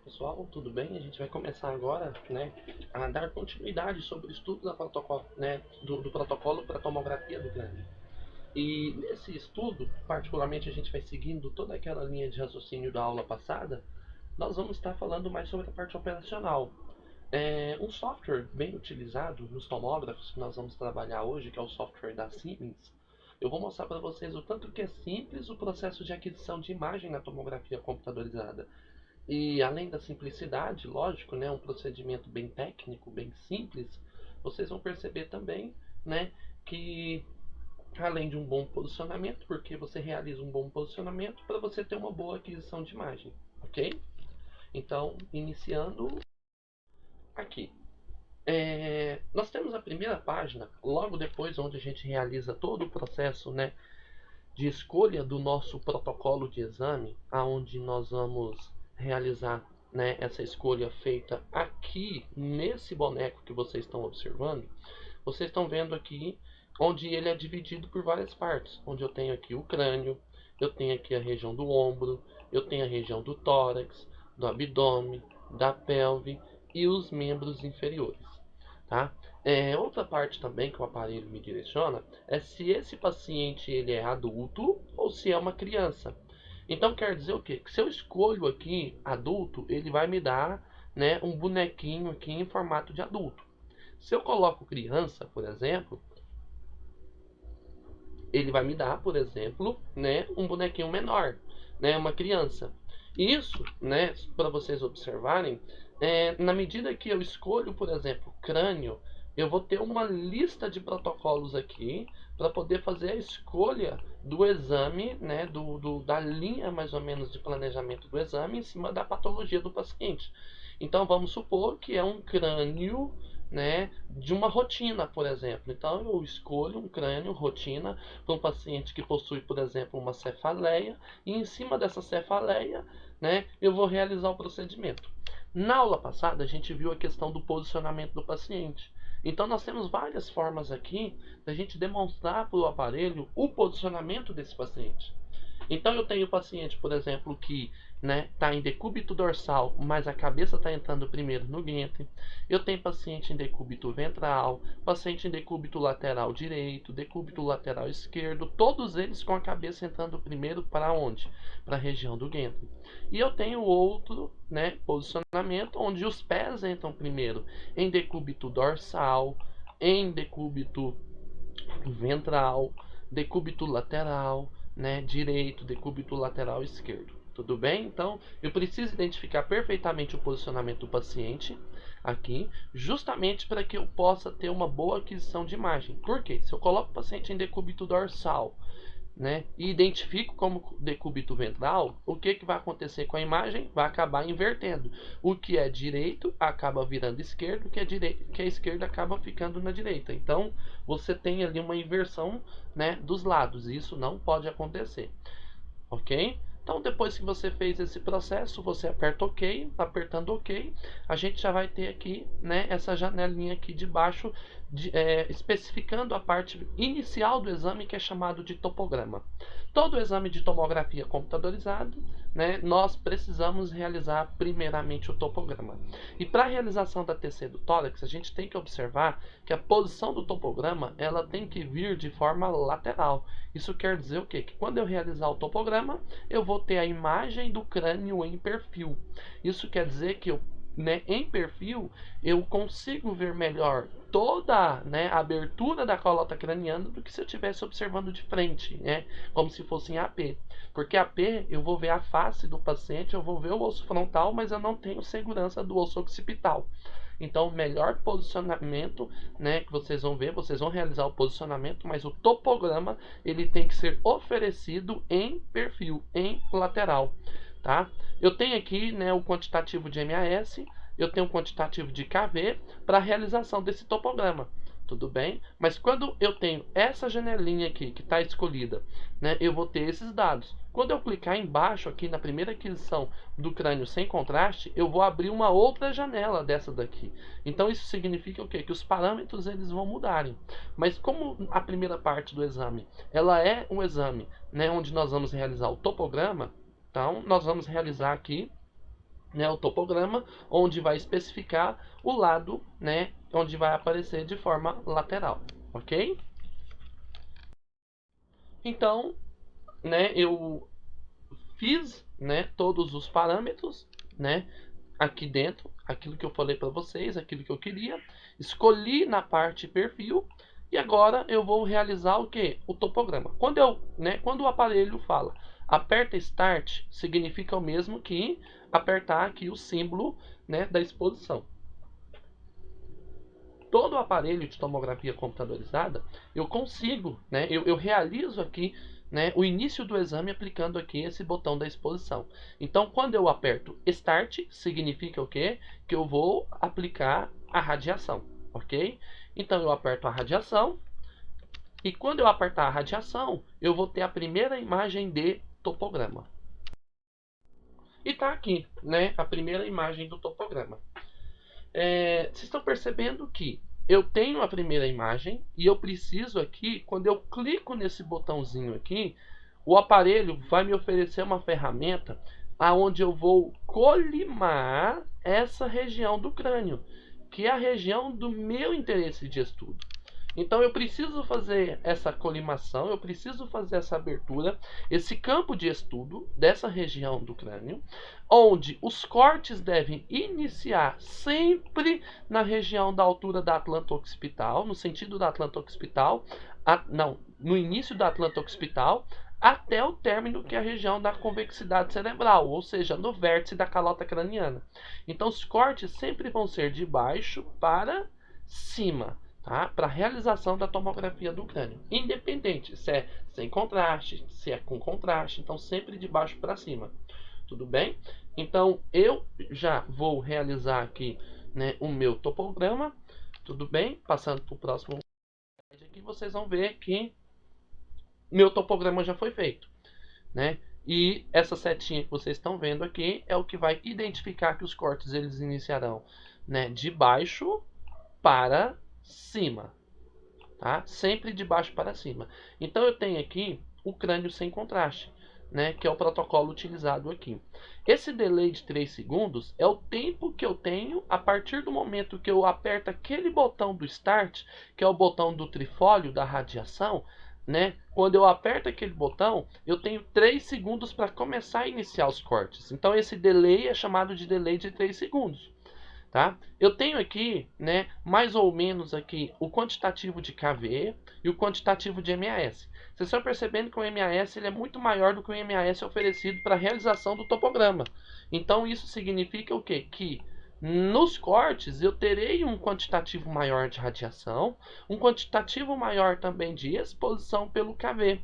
Pessoal, tudo bem? A gente vai começar agora, né, a dar continuidade sobre o estudo da protocolo, né, do protocolo para tomografia do crânio. E nesse estudo, particularmente, a gente vai seguindo toda aquela linha de raciocínio da aula passada. Nós vamos estar falando mais sobre a parte operacional. Um software bem utilizado nos tomógrafos que nós vamos trabalhar hoje, que é o software da Siemens. Eu vou mostrar para vocês o tanto que é simples o processo de aquisição de imagem na tomografia computadorizada. E além da simplicidade, lógico, né, um procedimento bem técnico, bem simples, vocês vão perceber também, né, que além de um bom posicionamento, porque você realiza um bom posicionamento para você ter uma boa aquisição de imagem, ok? Então, iniciando aqui. Nós temos a primeira página, logo depois, onde a gente realiza todo o processo, né, de escolha do nosso protocolo de exame, aonde nós vamos realizar, né, essa escolha feita aqui nesse boneco que vocês estão observando. Vocês estão vendo aqui onde ele é dividido por várias partes, onde eu tenho aqui o crânio, eu tenho aqui a região do ombro, eu tenho a região do tórax, do abdômen, da pelve e os membros inferiores, tá? Outra parte também que o aparelho me direciona é se esse paciente ele é adulto ou se é uma criança. Então quer dizer o quê? Que se eu escolho aqui adulto, ele vai me dar, né, um bonequinho aqui em formato de adulto. Se eu coloco criança, por exemplo, ele vai me dar, por exemplo, né, um bonequinho menor, né, uma criança. Isso, né, para vocês observarem, na medida que eu escolho, por exemplo, crânio, eu vou ter uma lista de protocolos aqui para poder fazer a escolha do exame, né, da linha mais ou menos de planejamento do exame em cima da patologia do paciente. Então vamos supor que é um crânio, né, de uma rotina, por exemplo. Então eu escolho um crânio rotina para um paciente que possui, por exemplo, uma cefaleia, e em cima dessa cefaleia, né, eu vou realizar o procedimento. Na aula passada, a gente viu a questão do posicionamento do paciente. Então, nós temos várias formas aqui da gente demonstrar para o aparelho o posicionamento desse paciente. Então eu tenho paciente, por exemplo, que está em decúbito dorsal, mas a cabeça está entrando primeiro no guente. Eu tenho paciente em decúbito ventral, paciente em decúbito lateral direito, decúbito lateral esquerdo, todos eles com a cabeça entrando primeiro para onde? Para a região do guente. E eu tenho outro, né, posicionamento onde os pés entram primeiro em decúbito dorsal, em decúbito ventral, decúbito lateral, né, direito, decúbito lateral esquerdo. Tudo bem? Então, eu preciso identificar perfeitamente o posicionamento do paciente aqui, justamente para que eu possa ter uma boa aquisição de imagem. Por quê? Se eu coloco o paciente em decúbito dorsal, né, e identifico como decúbito ventral, o que vai acontecer com a imagem? Vai acabar invertendo. O que é direito acaba virando esquerdo, o que é direito, que é esquerdo acaba ficando na direita. Então, você tem ali uma inversão, né, dos lados. Isso não pode acontecer, ok? Então, depois que você fez esse processo, você aperta OK. Apertando OK, a gente já vai ter aqui, né, essa janelinha aqui de baixo, especificando a parte inicial do exame, que é chamado de topograma. Todo exame de tomografia computadorizado, né, nós precisamos realizar primeiramente o topograma. E para a realização da TC do tórax, a gente tem que observar que a posição do topograma ela tem que vir de forma lateral. Isso quer dizer o quê? Que quando eu realizar o topograma, eu vou ter a imagem do crânio em perfil. Isso quer dizer que eu, né, em perfil, eu consigo ver melhor toda, né, a abertura da calota craniana do que se eu estivesse observando de frente, né, como se fosse em AP. Porque AP eu vou ver a face do paciente, eu vou ver o osso frontal, mas eu não tenho segurança do osso occipital. Então, o melhor posicionamento, né, que vocês vão ver, vocês vão realizar o posicionamento, mas o topograma ele tem que ser oferecido em perfil, em lateral, tá? Eu tenho aqui, né, o quantitativo de MAS, eu tenho o quantitativo de KV para a realização desse topograma. Tudo bem? Mas quando eu tenho essa janelinha aqui que está escolhida, né, eu vou ter esses dados. Quando eu clicar embaixo aqui na primeira aquisição do crânio sem contraste, eu vou abrir uma outra janela dessa daqui. Então isso significa o quê? Que os parâmetros eles vão mudarem. Mas como a primeira parte do exame, ela é um exame, né, onde nós vamos realizar o topograma, então nós vamos realizar aqui né, o topograma, onde vai especificar o lado, né, onde vai aparecer de forma lateral, ok? Então, né, eu fiz, né, todos os parâmetros, né, aqui dentro, aquilo que eu falei para vocês, aquilo que eu queria, escolhi na parte perfil e agora eu vou realizar o que? O topograma. Quando o aparelho fala aperta Start, significa o mesmo que apertar aqui o símbolo, né, da exposição. Todo o aparelho de tomografia computadorizada, eu consigo, né, eu realizo aqui, né, o início do exame aplicando aqui esse botão da exposição. Então, quando eu aperto Start, significa o quê? Que eu vou aplicar a radiação, ok? Então, eu aperto a radiação e quando eu apertar a radiação, eu vou ter a primeira imagem de topograma. E tá aqui, né, a primeira imagem do topograma. Vocês estão percebendo que eu tenho a primeira imagem e eu preciso aqui, quando eu clico nesse botãozinho aqui, o aparelho vai me oferecer uma ferramenta aonde eu vou colimar essa região do crânio, que é a região do meu interesse de estudo. Então eu preciso fazer essa colimação, eu preciso fazer essa abertura, esse campo de estudo dessa região do crânio, onde os cortes devem iniciar sempre na região da altura da atlanta occipital, no sentido da atlanta occipital, no início da atlanta occipital, até o término que é a região da convexidade cerebral, ou seja, no vértice da calota craniana. Então os cortes sempre vão ser de baixo para cima. Tá? Para a realização da tomografia do crânio, independente se é sem contraste, se é com contraste, então sempre de baixo para cima, tudo bem? Então eu já vou realizar aqui, né, o meu topograma, tudo bem? Passando para o próximo slide aqui, vocês vão ver que meu topograma já foi feito, né? E essa setinha que vocês estão vendo aqui é o que vai identificar que os cortes eles iniciarão, né, de baixo para cima, tá? Sempre de baixo para cima. Então eu tenho aqui o crânio sem contraste, né, que é o protocolo utilizado aqui. Esse delay de 3 segundos é o tempo que eu tenho a partir do momento que eu aperto aquele botão do Start, que é o botão do trifólio da radiação, né? Quando eu aperto aquele botão, eu tenho 3 segundos para começar a iniciar os cortes. Então esse delay é chamado de delay de 3 segundos. Tá? Eu tenho aqui, né, mais ou menos aqui o quantitativo de KV e o quantitativo de MAS. Vocês estão percebendo que o MAS ele é muito maior do que o MAS oferecido para a realização do topograma. Então isso significa o quê? Que nos cortes eu terei um quantitativo maior de radiação, um quantitativo maior também de exposição pelo KV.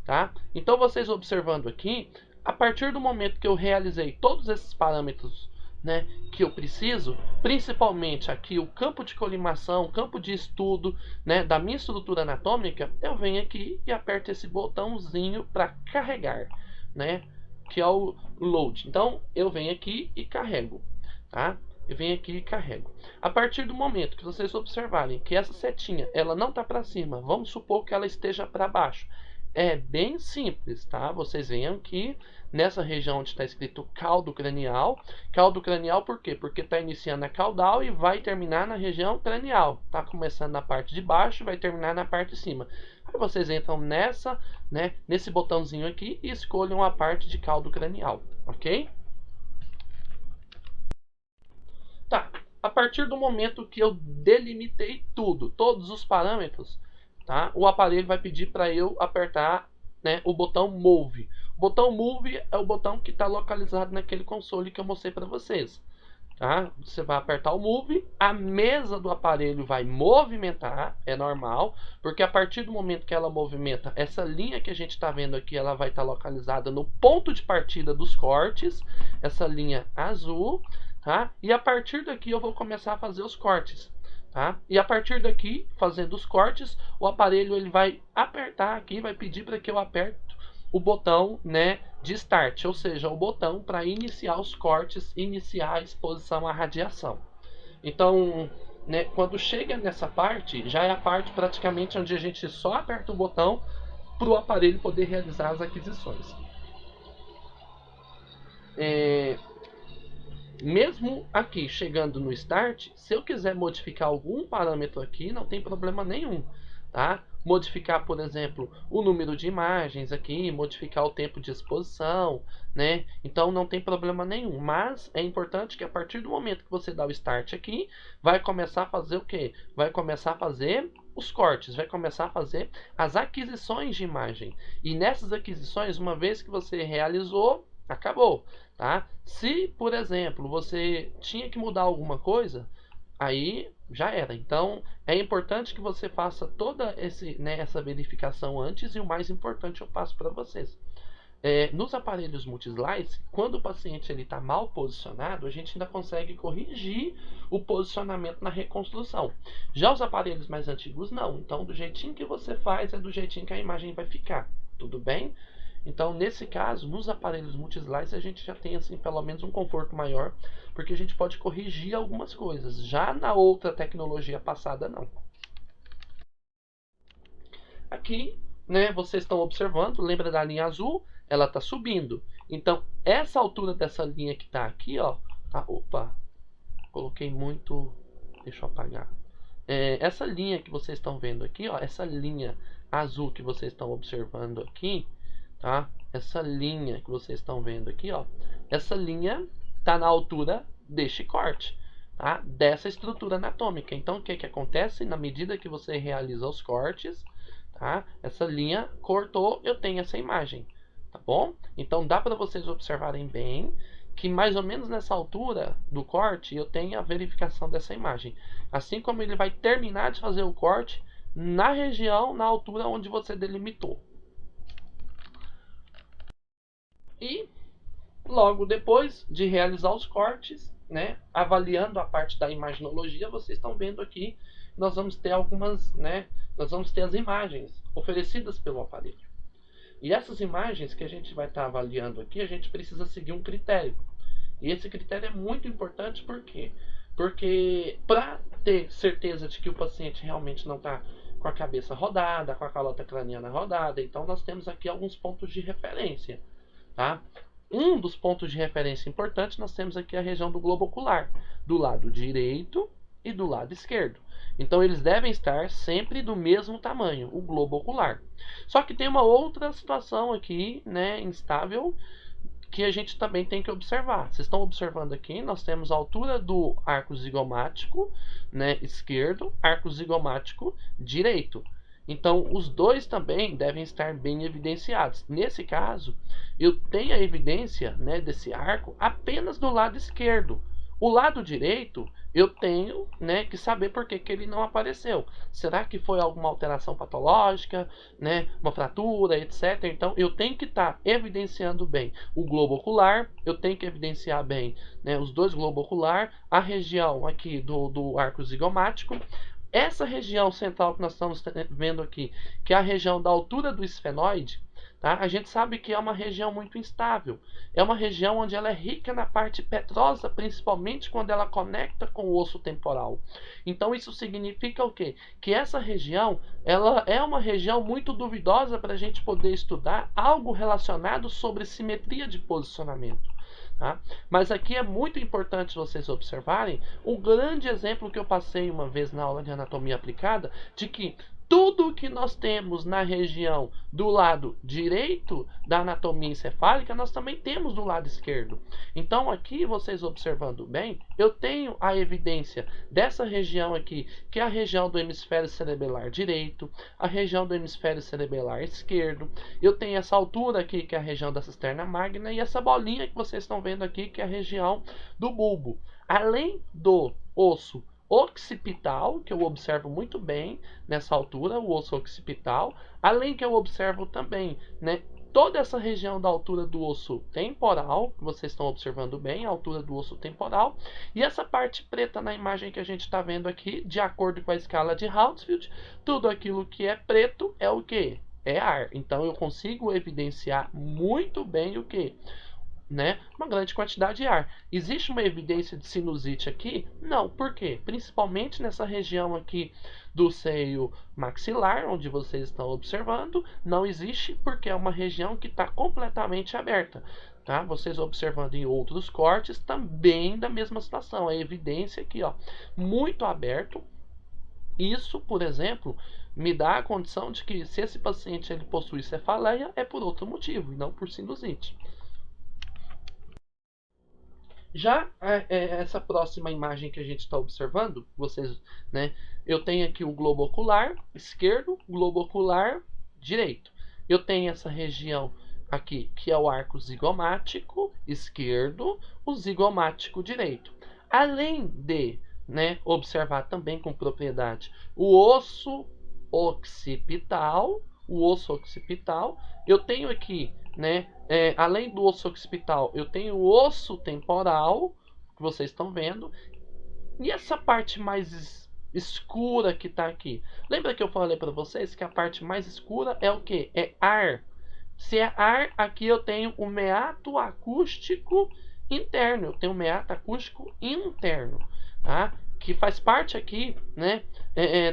Tá? Então vocês observando aqui, a partir do momento que eu realizei todos esses parâmetros, né, que eu preciso, principalmente aqui o campo de colimação, o campo de estudo, né, da minha estrutura anatômica, eu venho aqui e aperto esse botãozinho para carregar, né, que é o load. Então eu venho aqui e carrego, tá? Eu venho aqui e carrego. A partir do momento que vocês observarem que essa setinha ela não está para cima, vamos supor que ela esteja para baixo. É bem simples, tá? Vocês venham aqui nessa região onde está escrito caldo cranial. Caldo cranial por quê? Porque está iniciando na caudal e vai terminar na região cranial. Está começando na parte de baixo e vai terminar na parte de cima. Aí vocês entram nessa, né, nesse botãozinho aqui e escolham a parte de caldo cranial, ok? Tá. A partir do momento que eu delimitei tudo, todos os parâmetros, tá? O aparelho vai pedir para eu apertar, né, o botão Move. O botão Move é o botão que está localizado naquele console que eu mostrei para vocês. Tá? Você vai apertar o Move, a mesa do aparelho vai movimentar, é normal, porque a partir do momento que ela movimenta, essa linha que a gente está vendo aqui, ela vai estar localizada no ponto de partida dos cortes, essa linha azul, tá? E a partir daqui eu vou começar a fazer os cortes. Tá? E a partir daqui, fazendo os cortes, o aparelho ele vai apertar aqui, vai pedir para que eu aperte o botão, né, de Start, ou seja, o botão para iniciar os cortes, iniciar a exposição à radiação. Então, né, quando chega nessa parte, já é a parte praticamente onde a gente só aperta o botão para o aparelho poder realizar as aquisições. mesmo aqui chegando no Start, se eu quiser modificar algum parâmetro aqui, não tem problema nenhum, tá? Modificar, por exemplo, o número de imagens aqui, modificar o tempo de exposição, né? Então não tem problema nenhum, mas é importante que a partir do momento que você dá o Start aqui, vai começar a fazer o quê? Vai começar a fazer os cortes, vai começar a fazer as aquisições de imagem. E nessas aquisições, uma vez que você realizou, acabou, tá? Se, por exemplo, você tinha que mudar alguma coisa, aí já era. Então, é importante que você faça toda essa verificação antes, e o mais importante eu passo para vocês. Nos aparelhos multi-slice, quando o paciente está mal posicionado, a gente ainda consegue corrigir o posicionamento na reconstrução. Já os aparelhos mais antigos, não. Então, do jeitinho que você faz, é do jeitinho que a imagem vai ficar. Tudo bem? Então, nesse caso, nos aparelhos multi-slice, a gente já tem assim, pelo menos um conforto maior, porque a gente pode corrigir algumas coisas. Já na outra tecnologia passada, não. Aqui, né, vocês estão observando, lembra da linha azul? Ela está subindo. Então, essa altura dessa linha que está aqui, ó, tá, opa, coloquei muito, deixa eu apagar. Essa linha que vocês estão vendo aqui, ó, essa linha azul que vocês estão observando aqui, tá? Essa linha que vocês estão vendo aqui, ó, essa linha está na altura deste corte, tá? Dessa estrutura anatômica. Então, o que que acontece? Na medida que você realiza os cortes, tá? Essa linha cortou, eu tenho essa imagem, tá bom? Então, dá para vocês observarem bem que mais ou menos nessa altura do corte eu tenho a verificação dessa imagem. Assim como ele vai terminar de fazer o corte na região, na altura onde você delimitou. E logo depois de realizar os cortes, né, avaliando a parte da imaginologia, vocês estão vendo aqui, nós vamos ter algumas, né, nós vamos ter as imagens oferecidas pelo aparelho. E essas imagens que a gente vai estar avaliando aqui, a gente precisa seguir um critério. E esse critério é muito importante, por quê? Porque para ter certeza de que o paciente realmente não está com a cabeça rodada, com a calota craniana rodada, então nós temos aqui alguns pontos de referência, tá? Um dos pontos de referência importantes, nós temos aqui a região do globo ocular, do lado direito e do lado esquerdo. Então eles devem estar sempre do mesmo tamanho, o globo ocular. Só que tem uma outra situação aqui, né, instável, que a gente também tem que observar. Vocês estão observando aqui, nós temos a altura do arco zigomático, né, esquerdo, arco zigomático direito. Então, os dois também devem estar bem evidenciados. Nesse caso, eu tenho a evidência, né, desse arco apenas do lado esquerdo. O lado direito, eu tenho, né, que saber por que ele não apareceu. Será que foi alguma alteração patológica, né, uma fratura, etc. Então, eu tenho que estar evidenciando bem o globo ocular, eu tenho que evidenciar bem, né, os dois globos ocular, a região aqui do arco zigomático. Essa região central que nós estamos vendo aqui, que é a região da altura do esfenoide, tá? A gente sabe que é uma região muito instável. É uma região onde ela é rica na parte petrosa, principalmente quando ela conecta com o osso temporal. Então isso significa o quê? Que essa região, ela é uma região muito duvidosa para a gente poder estudar algo relacionado sobre simetria de posicionamento. Tá? Mas aqui é muito importante vocês observarem um grande exemplo que eu passei uma vez na aula de anatomia aplicada, de que tudo que nós temos na região do lado direito da anatomia encefálica, nós também temos do lado esquerdo. Então aqui, vocês observando bem, eu tenho a evidência dessa região aqui, que é a região do hemisfério cerebelar direito, a região do hemisfério cerebelar esquerdo. Eu tenho essa altura aqui, que é a região da cisterna magna, e essa bolinha que vocês estão vendo aqui, que é a região do bulbo. Além do osso occipital, que eu observo muito bem nessa altura, o osso occipital, além que eu observo também, né, toda essa região da altura do osso temporal, que vocês estão observando bem, a altura do osso temporal, e essa parte preta na imagem que a gente está vendo aqui, de acordo com a escala de Hounsfield, tudo aquilo que é preto é o que? É ar. Então eu consigo evidenciar muito bem o que? Né? Uma grande quantidade de ar. Existe uma evidência de sinusite aqui? Não. Por quê? Principalmente nessa região aqui do seio maxilar, onde vocês estão observando, não existe porque é uma região que está completamente aberta. tá? Vocês observando em outros cortes, também da mesma situação. A evidência aqui, ó, muito aberto. Isso, por exemplo, me dá a condição de que se esse paciente ele possui cefaleia, é por outro motivo, e não por sinusite. Já essa próxima imagem que a gente está observando, vocês, né? Eu tenho aqui o globo ocular esquerdo, globo ocular direito. Eu tenho essa região aqui que é o arco zigomático esquerdo, o zigomático direito. Além de, né, observar também com propriedade o osso occipital, eu tenho aqui, né, além do osso occipital, eu tenho o osso temporal, que vocês estão vendo, e essa parte mais escura que está aqui. Lembra que eu falei para vocês que a parte mais escura é o que? É ar. Se é ar, aqui eu tenho o meato acústico interno. Eu tenho o meato acústico interno, tá? Que faz parte aqui, né,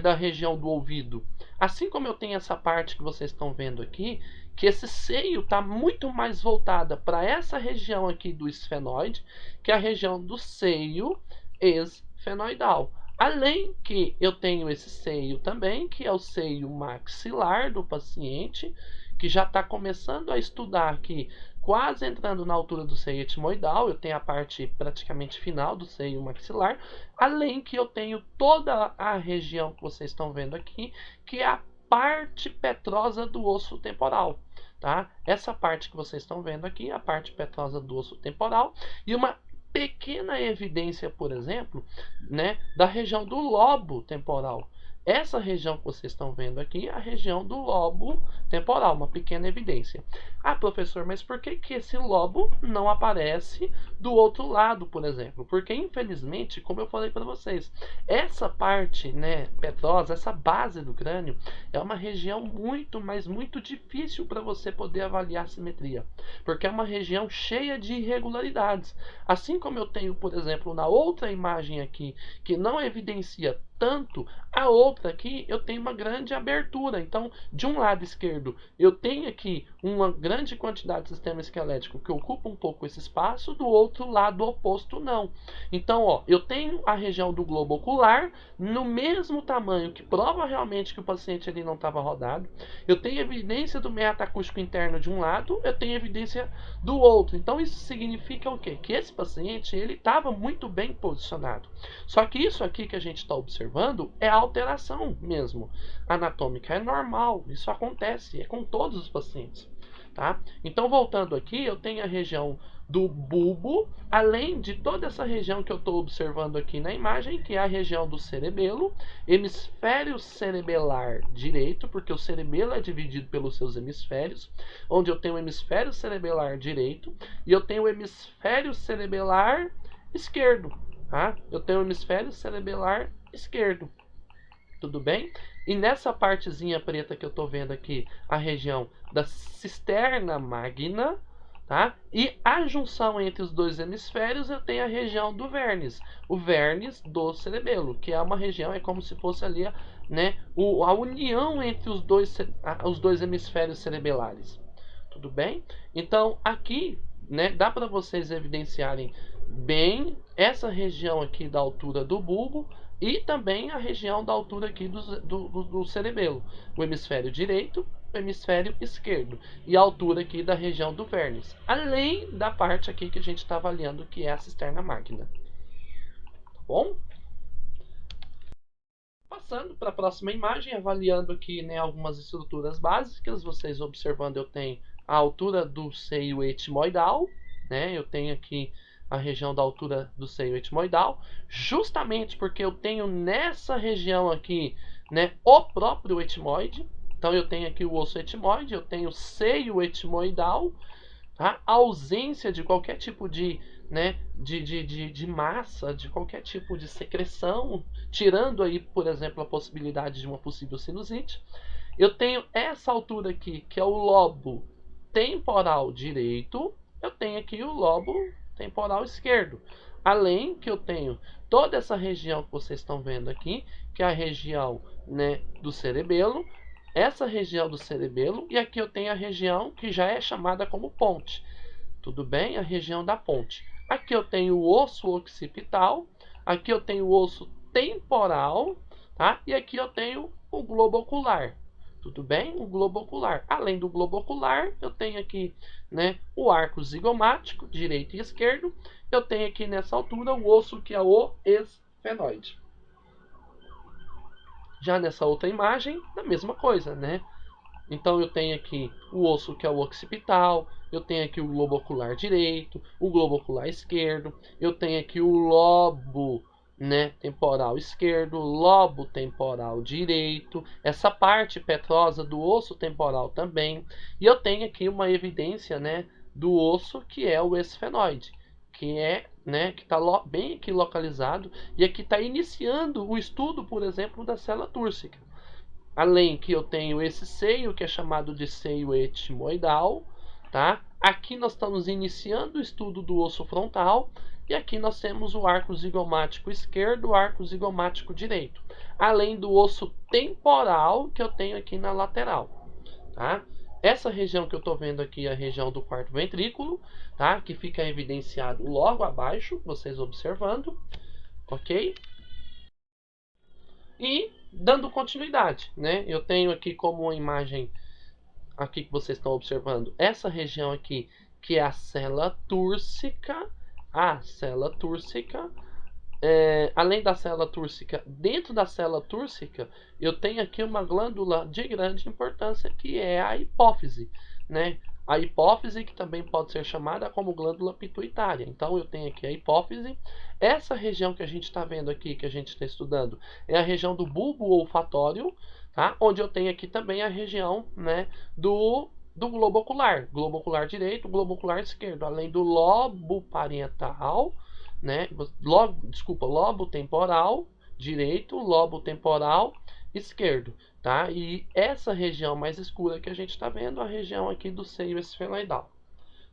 da região do ouvido. Assim como eu tenho essa parte que vocês estão vendo aqui, que esse seio está muito mais voltada para essa região aqui do esfenoide, que é a região do seio esfenoidal. Além que eu tenho esse seio também, que é o seio maxilar do paciente, que já está começando a estudar aqui, quase entrando na altura do seio etimoidal. Eu tenho a parte praticamente final do seio maxilar, além que eu tenho toda a região que vocês estão vendo aqui, que é a parte petrosa do osso temporal. Tá? Essa parte que vocês estão vendo aqui é a parte petrosa do osso temporal, e uma pequena evidência, por exemplo, né, da região do lobo temporal. Essa região que vocês estão vendo aqui é a região do lobo temporal, uma pequena evidência. Ah, professor, mas por que esse lobo não aparece do outro lado, por exemplo? Porque, infelizmente, como eu falei para vocês, essa parte, né, petrosa, essa base do crânio, é uma região muito, mas muito difícil para você poder avaliar a simetria, porque é uma região cheia de irregularidades. Assim como eu tenho, por exemplo, na outra imagem aqui, que não evidencia tanto, a outra aqui eu tenho uma grande abertura. Então, de um lado esquerdo, eu tenho aqui uma grande quantidade de sistema esquelético que ocupa um pouco esse espaço, do outro lado oposto não. Então, ó, eu tenho a região do globo ocular no mesmo tamanho, que prova realmente que o paciente ali não estava rodado. Eu tenho evidência do meato acústico interno de um lado, eu tenho evidência do outro. Então, isso significa o quê? Que esse paciente ele estava muito bem posicionado. Só que isso aqui que a gente está observando é alteração mesmo anatômica, é normal, isso acontece, é com todos os pacientes, tá? Então, voltando aqui, eu tenho a região do bulbo, além de toda essa região que eu estou observando aqui na imagem, que é a região do cerebelo, hemisfério cerebelar direito, porque o cerebelo é dividido pelos seus hemisférios, onde eu tenho o hemisfério cerebelar direito e eu tenho o hemisfério cerebelar esquerdo, tá? Eu tenho o hemisfério cerebelar esquerdo, tudo bem? E nessa partezinha preta que eu estou vendo aqui, a região da cisterna magna, tá? E a junção entre os dois hemisférios, eu tenho a região do vernis, o vernis do cerebelo, que é uma região, é como se fosse ali, né, a união entre os dois hemisférios cerebelares. Tudo bem? Então, aqui, né, dá para vocês evidenciarem bem essa região aqui da altura do bulbo e também a região da altura aqui do cerebelo, o hemisfério direito, o hemisfério esquerdo e a altura aqui da região do vernis, além da parte aqui que a gente está avaliando, que é a cisterna magna. Tá bom? Passando para a próxima imagem, avaliando aqui, né, algumas estruturas básicas, vocês observando, eu tenho a altura do seio etimoidal, né, eu tenho aqui a região da altura do seio etimoidal, justamente porque eu tenho nessa região aqui, né, o próprio etimoide. Então eu tenho aqui o osso etimoide, eu tenho o seio etimoidal, tá? A ausência de qualquer tipo de, né, de massa, de qualquer tipo de secreção, tirando aí, por exemplo, a possibilidade de uma possível sinusite. Eu tenho essa altura aqui, que é o lobo temporal direito, eu tenho aqui o lobo temporal esquerdo. Além que eu tenho toda essa região que vocês estão vendo aqui, que é a região, né, do cerebelo, essa região do cerebelo, e aqui eu tenho a região que já é chamada como ponte. Tudo bem? A região da ponte. Aqui eu tenho o osso occipital, aqui eu tenho o osso temporal, tá? E aqui eu tenho o globo ocular. Tudo bem? O globo ocular. Além do globo ocular, eu tenho aqui, né, o arco zigomático, direito e esquerdo. Eu tenho aqui nessa altura o osso que é o esfenoide. Já nessa outra imagem, a mesma coisa, né? Então eu tenho aqui o osso que é o occipital, eu tenho aqui o globo ocular direito, o globo ocular esquerdo, eu tenho aqui o lobo, né, temporal esquerdo, lobo temporal direito, essa parte petrosa do osso temporal também, e eu tenho aqui uma evidência, né, do osso que é o esfenoide, que é, né, que está bem aqui localizado, e aqui está iniciando o estudo, por exemplo, da célula túrcica. Além que eu tenho esse seio, que é chamado de seio etimoidal, tá? Aqui nós estamos iniciando o estudo do osso frontal, e aqui nós temos o arco zigomático esquerdo, o arco zigomático direito. Além do osso temporal, que eu tenho aqui na lateral, tá? Essa região que eu estou vendo aqui é a região do quarto ventrículo, tá? Que fica evidenciado logo abaixo, vocês observando, ok? E dando continuidade, né? Eu tenho aqui como uma imagem aqui que vocês estão observando essa região aqui, que é a célula túrcica. A célula túrcica. Além da célula túrcica, dentro da célula túrcica, eu tenho aqui uma glândula de grande importância que é a hipófise, né? A hipófise, que também pode ser chamada como glândula pituitária. Então eu tenho aqui a hipófise. Essa região que a gente está vendo aqui, que a gente está estudando, é a região do bulbo olfatório, tá? Onde eu tenho aqui também a região, né, do globo ocular direito, globo ocular esquerdo, além do lobo parietal, né? Lobo temporal direito, lobo temporal esquerdo, tá? E essa região mais escura que a gente está vendo, a região aqui do seio esfenoidal.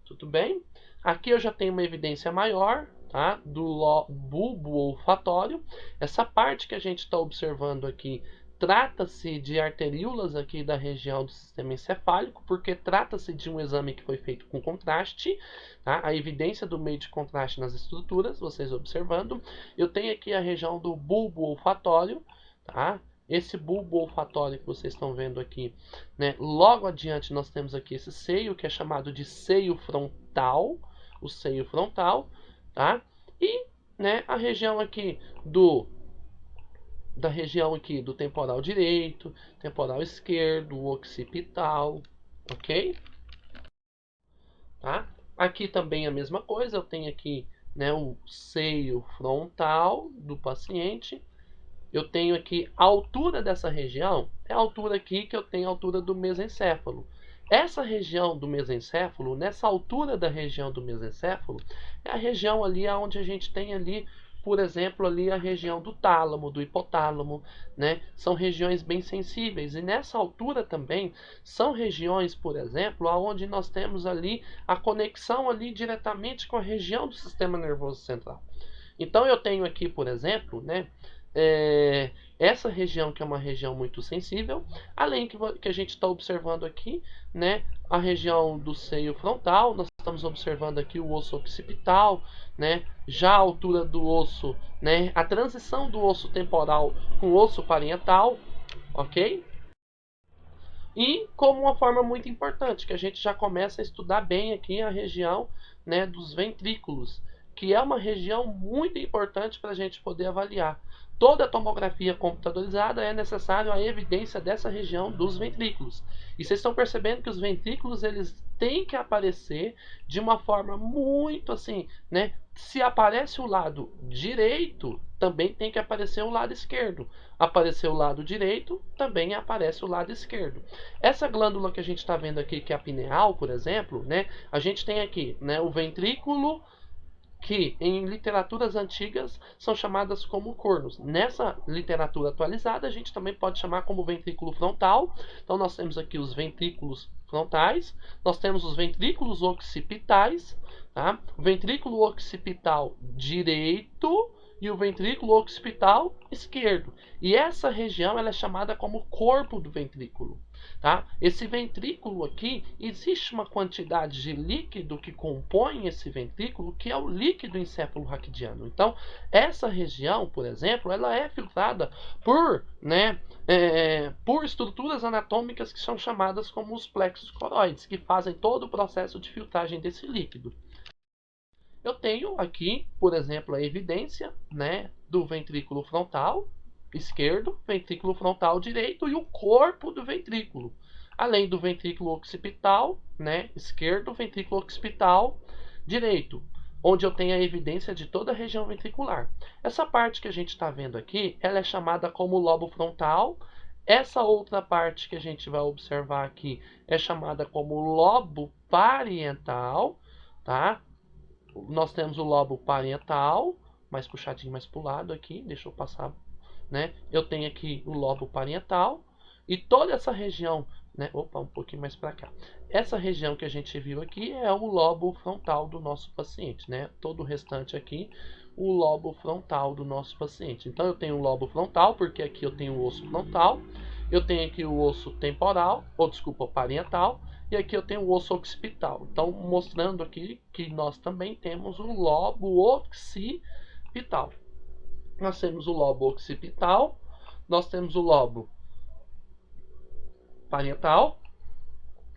Tudo bem? Aqui eu já tenho uma evidência maior, tá? Do bulbo olfatório. Essa parte que a gente está observando aqui trata-se de arteríolas aqui da região do sistema encefálico, porque trata-se de um exame que foi feito com contraste, tá? A evidência do meio de contraste nas estruturas, vocês observando. Eu tenho aqui a região do bulbo olfatório, tá? Esse bulbo olfatório que vocês estão vendo aqui, né? Logo adiante nós temos aqui esse seio que é chamado de seio frontal, o seio frontal, tá? E, né, a região aqui da região aqui do temporal direito, temporal esquerdo, occipital, ok? Tá? Aqui também a mesma coisa, eu tenho aqui, né, o seio frontal do paciente. Eu tenho aqui a altura dessa região, é a altura aqui que eu tenho a altura do mesencéfalo. Essa região do mesencéfalo, nessa altura da região do mesencéfalo, é a região ali onde a gente tem ali, por exemplo, ali a região do tálamo, do hipotálamo, né? São regiões bem sensíveis. E nessa altura também são regiões, por exemplo, onde nós temos ali a conexão ali diretamente com a região do sistema nervoso central. Então eu tenho aqui, por exemplo, né, essa região que é uma região muito sensível, além que a gente está observando aqui, né, a região do seio frontal, nós estamos observando aqui o osso occipital, né, já a altura do osso, né, a transição do osso temporal com o osso parietal, ok? E como uma forma muito importante, que a gente já começa a estudar bem aqui a região, né, dos ventrículos, que é uma região muito importante para a gente poder avaliar. Toda tomografia computadorizada é necessário a evidência dessa região dos ventrículos. E vocês estão percebendo que os ventrículos eles têm que aparecer de uma forma muito assim, né? Se aparece o lado direito, também tem que aparecer o lado esquerdo. Aparecer o lado direito, também aparece o lado esquerdo. Essa glândula que a gente está vendo aqui, que é a pineal, por exemplo, né? A gente tem aqui, né, o ventrículo, que em literaturas antigas são chamadas como cornos. Nessa literatura atualizada, a gente também pode chamar como ventrículo frontal. Então, nós temos aqui os ventrículos frontais, nós temos os ventrículos occipitais, tá? O ventrículo occipital direito e o ventrículo occipital esquerdo. E essa região ela é chamada como corpo do ventrículo. Tá? Esse ventrículo aqui, existe uma quantidade de líquido que compõe esse ventrículo, que é o líquido encéfalo-raquidiano. Então, essa região, por exemplo, ela é filtrada por estruturas anatômicas que são chamadas como os plexos coroides, que fazem todo o processo de filtragem desse líquido. Eu tenho aqui, por exemplo, a evidência, né, do ventrículo frontal esquerdo, ventrículo frontal direito e o corpo do ventrículo. Além do ventrículo occipital, né, esquerdo, ventrículo occipital direito, onde eu tenho a evidência de toda a região ventricular. Essa parte que a gente está vendo aqui, ela é chamada como lobo frontal. Essa outra parte que a gente vai observar aqui é chamada como lobo parietal, tá? Nós temos o lobo parietal, mais puxadinho mais para o lado aqui, deixa eu passar, né? Eu tenho aqui o lobo parietal e toda essa região, né? Opa, um pouquinho mais para cá. Essa região que a gente viu aqui é o lobo frontal do nosso paciente, né? Todo o restante aqui, o lobo frontal do nosso paciente. Então eu tenho o lobo frontal, porque aqui eu tenho o osso frontal, eu tenho aqui o osso temporal, ou desculpa, parietal, e aqui eu tenho o osso occipital. Então, mostrando aqui que nós também temos o lobo occipital. Nós temos o lobo occipital, nós temos o lobo parietal,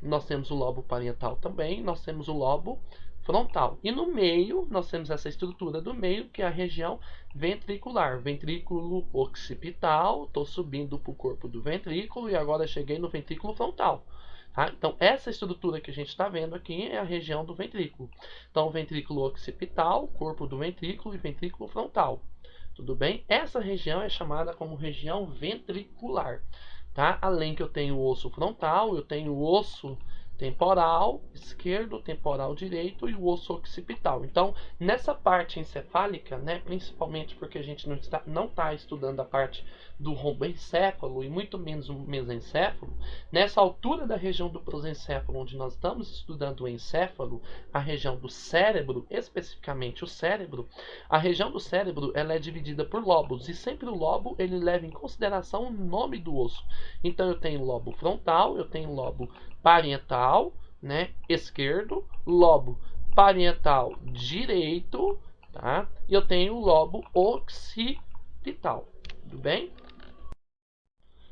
nós temos o lobo parietal também, nós temos o lobo frontal. E no meio, nós temos essa estrutura do meio, que é a região ventricular. Ventrículo occipital, estou subindo para o corpo do ventrículo e agora cheguei no ventrículo frontal. Tá? Então, essa estrutura que a gente está vendo aqui é a região do ventrículo. Então, ventrículo occipital, corpo do ventrículo e ventrículo frontal. Tudo bem? Essa região é chamada como região ventricular. Tá? Além que eu tenho o osso frontal, eu tenho o osso temporal esquerdo, temporal direito e o osso occipital. Então, nessa parte encefálica, né, principalmente porque a gente não está estudando a parte do romboencéfalo e muito menos o mesencéfalo, nessa altura da região do prosencéfalo, onde nós estamos estudando o encéfalo, a região do cérebro, especificamente o cérebro, a região do cérebro ela é dividida por lobos e sempre o lobo ele leva em consideração o nome do osso. Então eu tenho lobo frontal, eu tenho lobo parietal, né, esquerdo, lobo parietal direito, tá? E eu tenho o lobo occipital, tudo bem?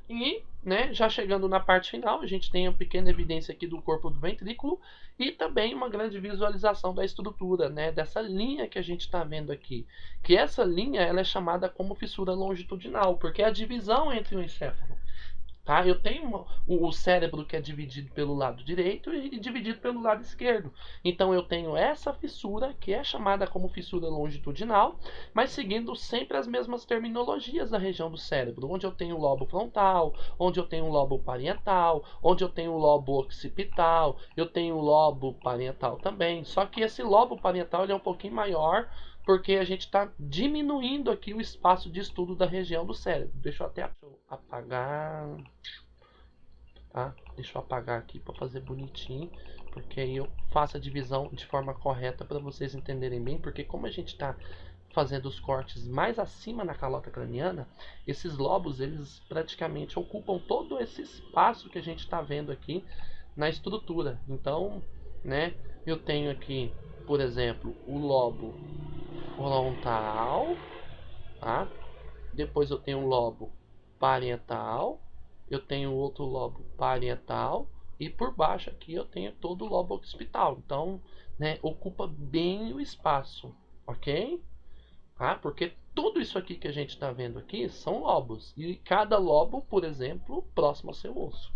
E, né, já chegando na parte final, a gente tem uma pequena evidência aqui do corpo do ventrículo e também uma grande visualização da estrutura, né, dessa linha que a gente está vendo aqui. Que essa linha ela é chamada como fissura longitudinal, porque é a divisão entre o encéfalo. Tá? Eu tenho o cérebro que é dividido pelo lado direito e dividido pelo lado esquerdo. Então eu tenho essa fissura que é chamada como fissura longitudinal, mas seguindo sempre as mesmas terminologias da região do cérebro, onde eu tenho o lobo frontal, onde eu tenho o lobo parietal, onde eu tenho o lobo occipital, eu tenho o lobo parietal também. Só que esse lobo parietal ele é um pouquinho maior, porque a gente está diminuindo aqui o espaço de estudo da região do cérebro. Deixa eu até apagar. Tá? Deixa eu apagar aqui para fazer bonitinho, porque aí eu faço a divisão de forma correta para vocês entenderem bem, porque como a gente está fazendo os cortes mais acima na calota craniana, esses lobos eles praticamente ocupam todo esse espaço que a gente está vendo aqui na estrutura. Então, né, eu tenho aqui, por exemplo, o lobo frontal, tá? Depois eu tenho o lobo parietal, eu tenho outro lobo parietal e por baixo aqui eu tenho todo o lobo occipital. Então, né, ocupa bem o espaço, ok? Tá? Porque tudo isso aqui que a gente está vendo aqui são lobos e cada lobo, por exemplo, próximo ao seu osso.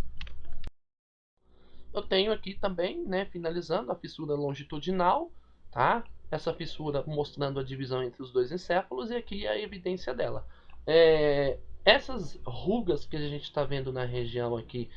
Eu tenho aqui também, né, finalizando a fissura longitudinal, tá? Essa fissura mostrando a divisão entre os dois encéfalos e aqui a evidência dela. Essas rugas que a gente está vendo na região aqui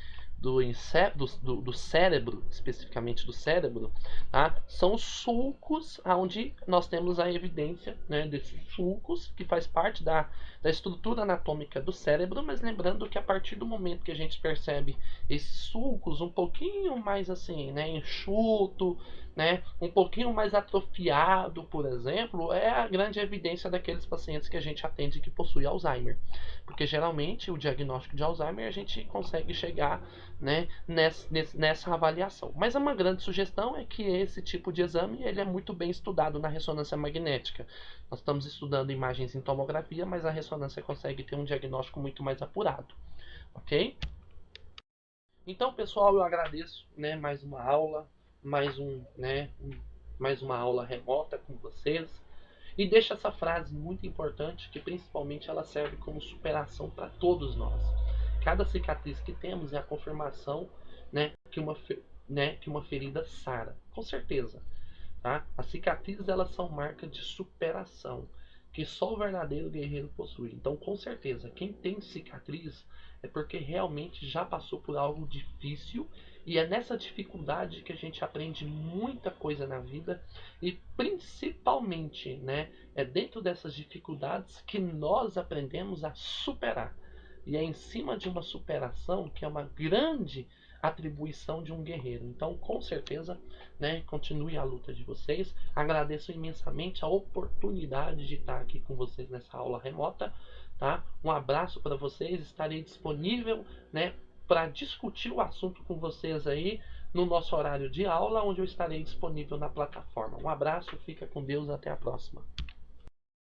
do cérebro, especificamente do cérebro, tá? São os sulcos, onde nós temos a evidência, né, desses sulcos, que faz parte da estrutura anatômica do cérebro, mas lembrando que a partir do momento que a gente percebe esses sulcos um pouquinho mais assim, né, enxuto, né, um pouquinho mais atrofiado, por exemplo, é a grande evidência daqueles pacientes que a gente atende que possuem Alzheimer. Porque geralmente o diagnóstico de Alzheimer a gente consegue chegar, né, nessa avaliação. Mas uma grande sugestão é que esse tipo de exame ele é muito bem estudado na ressonância magnética. Nós estamos estudando imagens em tomografia, mas a ressonância consegue ter um diagnóstico muito mais apurado. Ok? Então, pessoal, eu agradeço, né, mais uma aula, mais uma aula remota com vocês. E deixo essa frase muito importante, que principalmente ela serve como superação para todos nós. Cada cicatriz que temos é a confirmação, né, que uma ferida sara. Com certeza. Tá? As cicatrizes elas são marca de superação, que só o verdadeiro guerreiro possui. Então, com certeza, quem tem cicatriz é porque realmente já passou por algo difícil e é nessa dificuldade que a gente aprende muita coisa na vida e principalmente, né, é dentro dessas dificuldades que nós aprendemos a superar. E é em cima de uma superação que é uma grande atribuição de um guerreiro. Então, com certeza, né, continue a luta de vocês. Agradeço imensamente a oportunidade de estar aqui com vocês nessa aula remota, tá? Um abraço para vocês. Estarei disponível, né, para discutir o assunto com vocês aí no nosso horário de aula, onde eu estarei disponível na plataforma. Um abraço, fica com Deus, até a próxima.